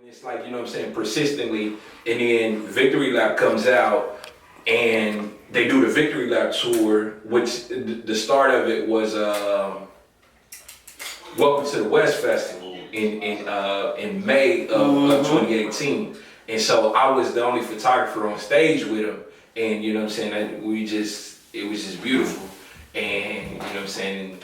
It's like, you know what I'm saying, persistently, and then Victory Lap comes out, and they do the Victory Lap tour, which the start of it was Welcome to the West Festival in May of 2018, and so I was the only photographer on stage with him, and you know what I'm saying, it was just beautiful, and you know what I'm saying.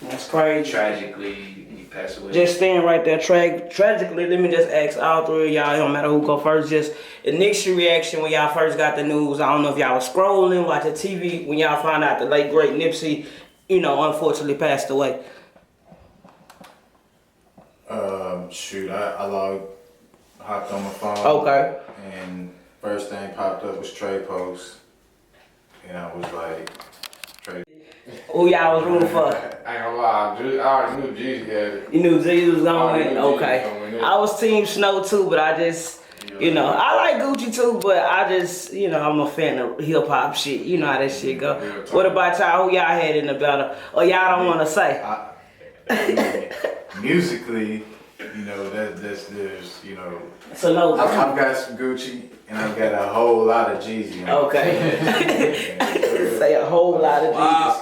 That's crazy. Tragically, he passed away. Just staying right there. Tragically, let me just ask all three of y'all, it don't matter who go first, just initial reaction when y'all first got the news. I don't know if y'all was scrolling, watching TV, when y'all found out the late, great Nipsey, unfortunately passed away. I hopped on my phone. Okay. And first thing popped up was Tre post. And I was like, Tre. Who y'all was rooting for? I ain't gonna lie, I already knew Jeezy had it. You knew Jeezy was gonna win? Okay. I was Team Snow too, but I just, I like Gucci too, but I just, I'm a fan of hip hop shit. You know how that shit go. What about y'all? Who y'all had in the battle? Or y'all don't want to say? Musically, there's So no. I've got some Gucci and I've got a whole lot of Jeezy. Okay. Say a whole lot of Jeezy. Wow.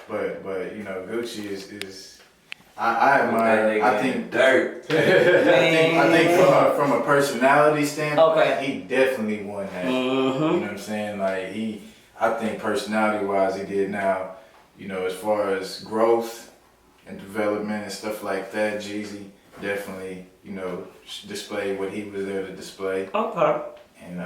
But Gucci is I admire. I think dirt. I think from a personality standpoint, he definitely won that. You know what I'm saying? Like I think personality wise, he did. Now, as far as growth and development and stuff like that, Jeezy definitely, displayed what he was there to display. Okay. And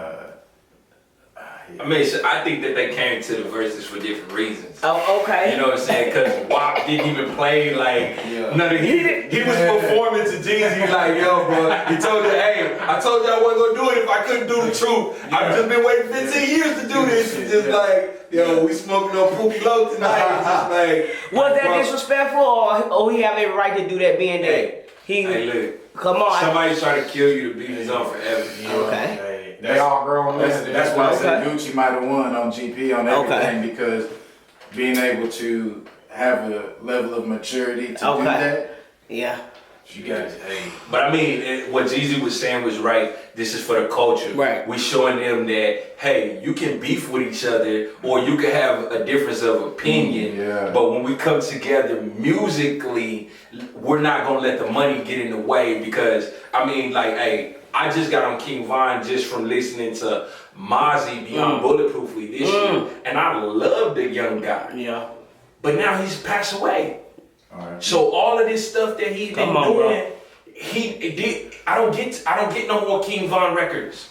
I mean, so I think that they came to the verses for different reasons. Oh, okay. You know what I'm saying? Because WAP didn't even play none of he was performing to Jeezy like, yo, bro. He told you, hey, I told you I wasn't gonna do it if I couldn't do the truth. I've just been waiting 15 years to do this. It's just like, yo, we smoking on Poopy Low tonight. It's just like, was that disrespectful, or he have every right to do that being there? Hey, look. Come on. Somebody's trying to kill you to beat his own forever. Okay. They all grown. That's why I said Gucci might have won on GP on everything, because being able to have a level of maturity to do that. Yeah. You got it. Hey. But I mean, what Jeezy was saying was right. This is for the culture. Right. We're showing them that, hey, you can beef with each other, or you can have a difference of opinion. Yeah. But when we come together musically, we're not gonna let the money get in the way, because I mean, like, hey, I just got on King Von just from listening to Mozzie Beyond Bulletproofly this year, and I love the young guy. Yeah. But now he's passed away. Right. So all of this stuff that he's been doing, I don't get no more King Von records.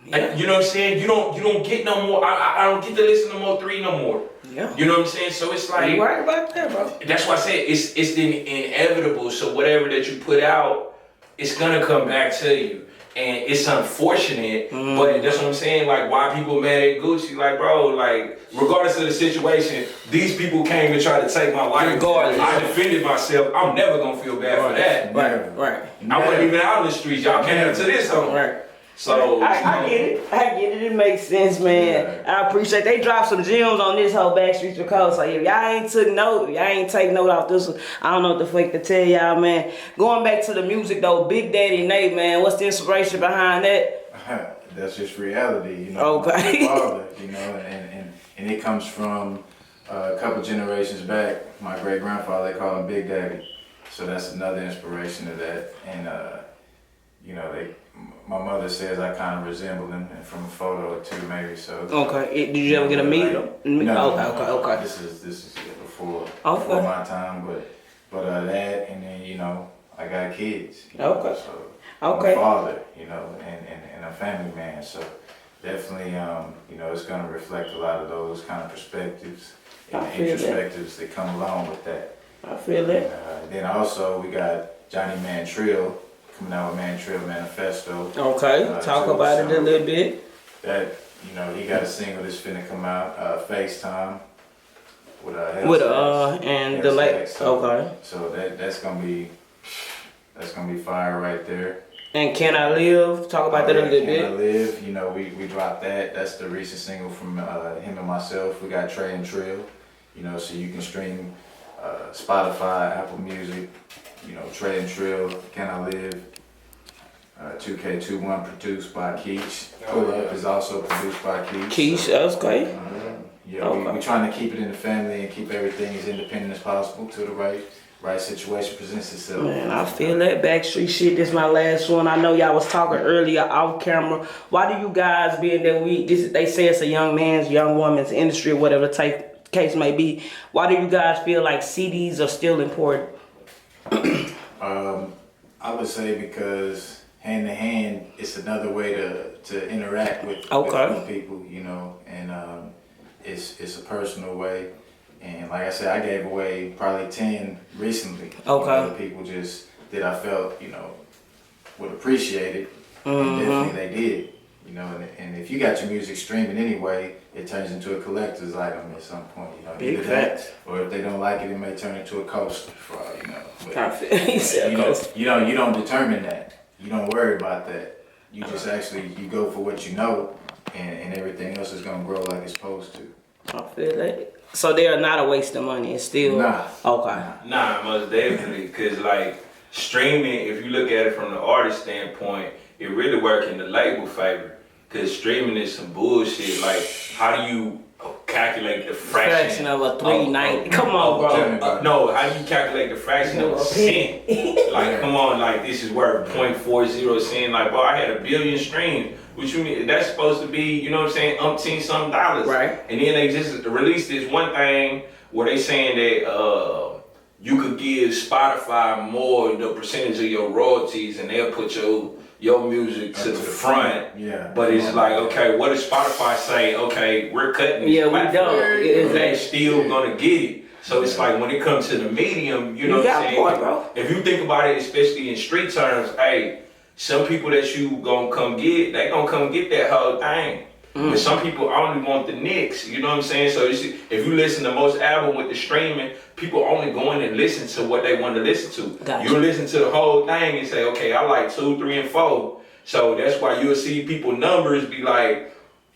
Yeah. You know what I'm saying? You don't get no more. I don't get to listen to Mo3 no more. Yeah. You know what I'm saying? So it's like, you right about that, bro. That's why I said it's inevitable. So whatever that you put out, it's gonna come back to you. And it's unfortunate, but that's what I'm saying. Like, why people mad at Gucci? Like, bro, like, regardless of the situation, these people came to try to take my life. Regardless. I defended myself. I'm never gonna feel bad for that. Right. I wasn't even out in the streets. Y'all came into this home. Right. So I get it. It makes sense, man. I appreciate they dropped some gems on this whole Backstreet Record. So if y'all ain't take note off this one, I don't know what the fuck to tell y'all, man. Going back to the music though, Big Daddy Nate, man, what's the inspiration behind that? That's just reality, Okay. My father, and it comes from a couple generations back. My great grandfather, they call him Big Daddy. So that's another inspiration to that. And my mother says I kind of resemble him, and from a photo or two maybe. So okay, did you ever get to meet him? No, Okay. This is before my time, but that, and then I got kids. Okay. So okay. I'm a father, and a family man. So definitely, it's gonna reflect a lot of those kind of perspectives and introspectives that come along with that. I feel that. Then also we got Johnny Mantrill coming out with Mantrill Manifesto. Okay, talk about it a little bit. That, he got a single that's finna come out, FaceTime, with and the late. Okay. So that's gonna be fire right there. And Can I Live? Talk about that a little bit. Can I Live? We dropped that. That's the recent single from him and myself. We got Tre and Trill, so you can stream Spotify, Apple Music, Tre and Trill, Can I Live. 2K21 produced by Keach. Pull Up is also produced by Keach. Keach, that's great. Yeah, we're trying to keep it in the family and keep everything as independent as possible till the right situation presents itself. Man, I feel that Backstreet shit. This my last one. I know y'all was talking earlier off camera. Why do you guys, being that they say it's a young woman's industry, or whatever the case may be, why do you guys feel like CDs are still important? I would say because hand to hand, it's another way to interact with people, you know, and it's a personal way. And like I said, I gave away probably 10 recently. Other people just that I felt, you know, would appreciate it. And definitely they did. You know, and if you got your music streaming anyway, it turns into a collector's item at some point. You know, big facts. Or if they don't like it, it may turn into a coaster for all you know. But, you don't determine that. You don't worry about that. You just you go for what you know, and everything else is gonna grow like it's supposed to. I feel that. So they are not a waste of money. It's still okay. Nah, most definitely. Cause like streaming, if you look at it from the artist standpoint, it really works in the label favor. Cause streaming is some bullshit. Like, how do you calculate the fraction of a 390? Come on, bro. No, how do you calculate the fraction of a cent? Like, come on, like this is worth 0.40 cent. Like, bro, I had 1 billion streams. Which you mean that's supposed to be, you know what I'm saying, umpteen some dollars. Right. And then they just released this one thing where they saying that you could give Spotify more the percentage of your royalties and they'll put your music to the front. Yeah. But it's like, okay, what does Spotify say? Okay, we're cutting this platform. We don't. They're still gonna get it. So it's like when it comes to the medium, you know what I'm saying? Point, bro. If you think about it, especially in street terms, hey, some people that you gonna come get, they gonna come get that whole thing. But some people only want the nicks, you know what I'm saying? So if you listen to most album with the streaming, people only go in and listen to what they want to listen to. Gotcha. You listen to the whole thing and say, okay, I like 2, 3, and 4. So that's why you'll see people numbers be like,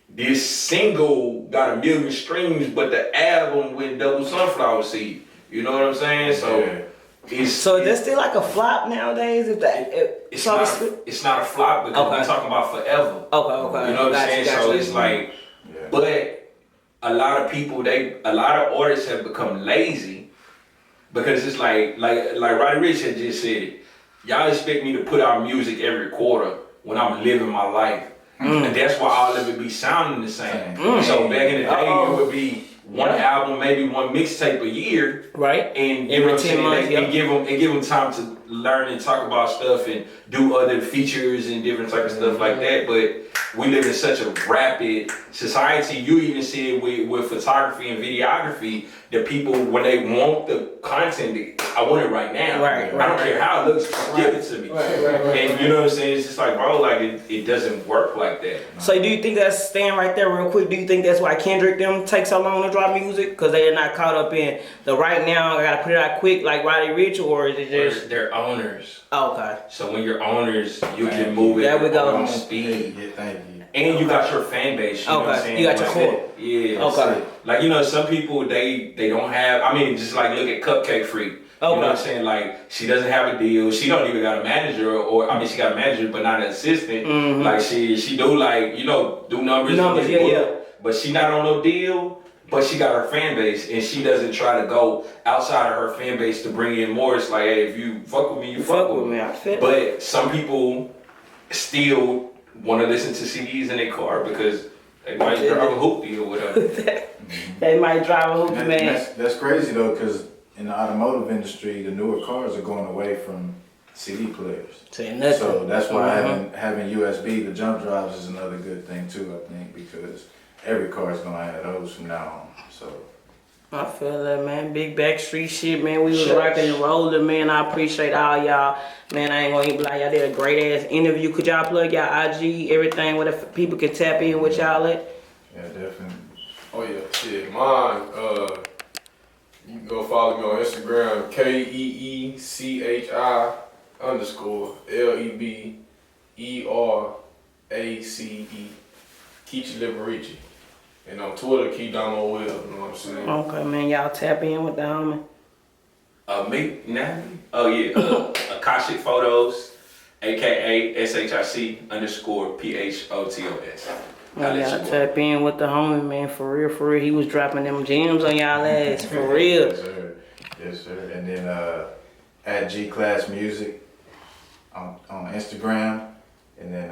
this single got 1 million streams, but the album went double sunflower seed. You know what I'm saying? So so is that still like a flop nowadays? It's not a flop because we're talking about forever. Okay. You know what I'm saying? So it's like, but a lot of people, a lot of artists have become lazy because it's like Roddy Ricch had just said it. Y'all expect me to put out music every quarter when I'm living my life. And that's why all of it be sounding the same. So back in the day, it would be one album, maybe one mixtape a year, right? And you know what I'm saying, and give them time to learn and talk about stuff and do other features and different type of stuff like that. But we live in such a rapid society. You even see it with photography and videography. That people, when they want the content, I want it right now. Right. I don't care how it looks, just give it to me. And you know what I'm saying? It's just like, bro, like it doesn't work like that. So do you think that's staying right there real quick? Do you think that's why Kendrick them take so long to drop music? Because they're not caught up in the right now, I gotta put it out quick like Roddy Ricch, or is it just... They're owners. Okay. So when you're owners, you can move it on speed. Yeah, thank you. And you got your fan base, you know what I'm saying? You got your core. Yeah. Okay. Like, you know, some people, they don't have, I mean, just like look at Cupcake Freak. You know what I'm saying? Like, she doesn't have a deal. She don't even got a manager, or I mean, she got a manager, but not an assistant. Like, she do like, you know, do numbers. But she not on no deal, but she got her fan base, and she doesn't try to go outside of her fan base to bring in more. It's like, hey, if you fuck with me, you fuck with me. I feel but some people still want to listen to CDs in their car because they might drive a hoopty or whatever. They might drive a hoopty, man. That's crazy though, because in the automotive industry, the newer cars are going away from CD players. So that's why having USB, the jump drives, is another good thing too, I think, because every car is gonna have those from now on. So I feel that, man. Big Backstreet shit, man. We was rocking and rolling, man. I appreciate all y'all. Man, I ain't gonna even lie, y'all did a great ass interview. Could y'all plug y'all IG, everything, where the people can tap in with y'all at? Yeah, definitely. Oh yeah, shit. Mine, you can go follow me on Instagram, KEECHI_LEBERACE. Keach Liberici. And on Twitter, Keydamo Will, you know what I'm saying? Okay, man, y'all tap in with the homie. Me? Nah. Oh yeah, Akashic Photos. AKA SHIC_PHOTOS. Y'all tap in with the homie, man. For real. He was dropping them gems on y'all ass. For real. Yes, sir. And then at G Class Music on Instagram. And then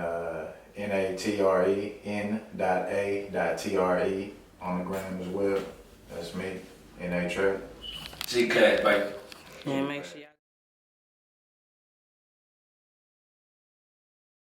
N.A.Tre, N.A.Tre on the gram as well. That's me, N.A.Tre. G Class, baby. Yeah, make sure y'all